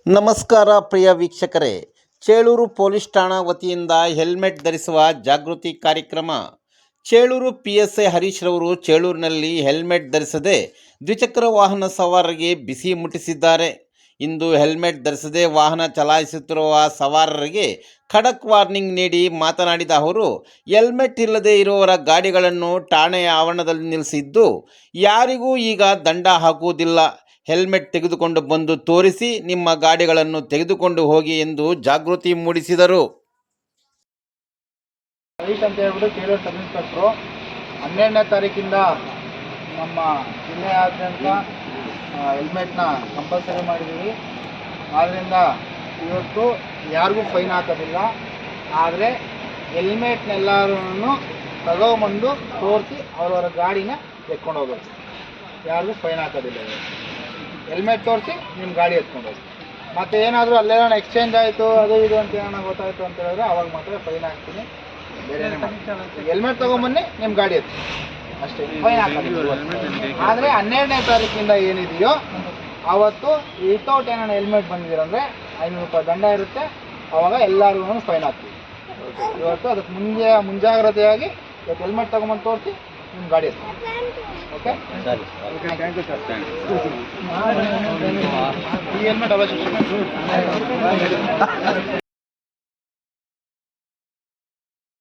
ನಮಸ್ಕಾರ ಪ್ರಿಯ ವೀಕ್ಷಕರೇ, ಚೇಳೂರು ಪೊಲೀಸ್ ಠಾಣಾ ವತಿಯಿಂದ ಹೆಲ್ಮೆಟ್ ಧರಿಸುವ ಜಾಗೃತಿ ಕಾರ್ಯಕ್ರಮ. ಚೇಳೂರು PSI ಹರೀಶ್ ರವರು ಚೇಳೂರಿನಲ್ಲಿ ಹೆಲ್ಮೆಟ್ ಧರಿಸದೆ ದ್ವಿಚಕ್ರ ವಾಹನ ಸವಾರರಿಗೆ ಬಿಸಿ ಮುಟ್ಟಿಸಿದ್ದಾರೆ. ಇಂದು ಹೆಲ್ಮೆಟ್ ಧರಿಸದೆ ವಾಹನ ಚಲಾಯಿಸುತ್ತಿರುವ ಸವಾರರಿಗೆ ಖಡಕ್ ವಾರ್ನಿಂಗ್ ನೀಡಿ ಮಾತನಾಡಿದ ಅವರು, ಹೆಲ್ಮೆಟ್ ಇಲ್ಲದೆ ಇರುವವರ ಗಾಡಿಗಳನ್ನು ಠಾಣೆಯ ಆವರಣದಲ್ಲಿ ನಿಲ್ಲಿಸಿದ್ದು ಯಾರಿಗೂ ಈಗ ದಂಡ ಹಾಕುವುದಿಲ್ಲ. ಹೆಲ್ಮೆಟ್ ತೆಗೆದುಕೊಂಡು ಬಂದು ತೋರಿಸಿ ನಿಮ್ಮ ಗಾಡಿಗಳನ್ನು ತೆಗೆದುಕೊಂಡು ಹೋಗಿ ಎಂದು ಜಾಗೃತಿ ಮೂಡಿಸಿದರು. ಹರೀಶ್ ಅಂತ ಹೇಳ್ಬಿಟ್ಟು ಚೇಳೂರು ಸಬ್ ಇನ್ಸ್ಪೆಕ್ಟ್ರು 12ನೇ ತಾರೀಕಿಂದ ನಮ್ಮ ಜಿಲ್ಲೆಯಾದ್ಯಂತ ಹೆಲ್ಮೆಟ್ನ ಕಂಪಲ್ಸರಿ ಮಾಡಿದ್ದೀವಿ. ಆದ್ದರಿಂದ ಇವತ್ತು ಯಾರಿಗೂ ಫೈನ್ ಹಾಕೋದಿಲ್ಲ. ಆದರೆ ಹೆಲ್ಮೆಟ್ನೆಲ್ಲರೂ ತಗೊಂಬಂದು ತೋರಿಸಿ ಅವರವರ ಗಾಡಿನ ಎತ್ಕೊಂಡು ಹೋಗೋದು. ಯಾರಿಗೂ ಫೈನ್ ಹಾಕೋದಿಲ್ಲ. ಹೆಲ್ಮೆಟ್ ತೋರಿಸಿ ನಿಮ್ಮ ಗಾಡಿ ಎತ್ಕೊಂಡು ಹೋಗಿ. ಮತ್ತು ಏನಾದರೂ ಅಲ್ಲೇನೋ ಎಕ್ಸ್ಚೇಂಜ್ ಆಯಿತು ಅದು ಇದು ಅಂತ ಏನೋ ಗೊತ್ತಾಯಿತು ಅಂತ ಹೇಳಿದ್ರೆ ಅವಾಗ ಮಾತ್ರ ಫೈನ್ ಹಾಕ್ತೀನಿ. ಬೇರೆ ಹೆಲ್ಮೆಟ್ ತೊಗೊಂಬನ್ನಿ, ನಿಮ್ಮ ಗಾಡಿ ಎತ್ತಿ ಅಷ್ಟೇ, ಫೈನ್ ಹಾಕೋದಿಲ್ಲ. ಆದರೆ 12ನೇ ತಾರೀಕಿಂದ ಏನಿದೆಯೋ ಆವತ್ತು ವಿತೌಟ್ ಏನೋ ಹೆಲ್ಮೆಟ್ ಬಂದಿದ್ದೀರಂದರೆ 500 ರೂಪಾಯಿ ದಂಡ ಇರುತ್ತೆ. ಆವಾಗ ಎಲ್ಲರಿಗೂ ಫೈನ್ ಹಾಕ್ತೀವಿ. ಇವತ್ತು ಅದಕ್ಕೆ ಮುಂಜಾಗ್ರತೆಯಾಗಿ ಇವತ್ತು ಹೆಲ್ಮೆಟ್ ತೊಗೊಂಬಂದು ತೋರಿಸಿ ನಿಮ್ಮ ಗಾಡಿ ಎತ್ತಿ. Okay, thank you sir. ಈ ಹೆಲ್ಮೆಟ್ ಅವಶ್ಯಕ.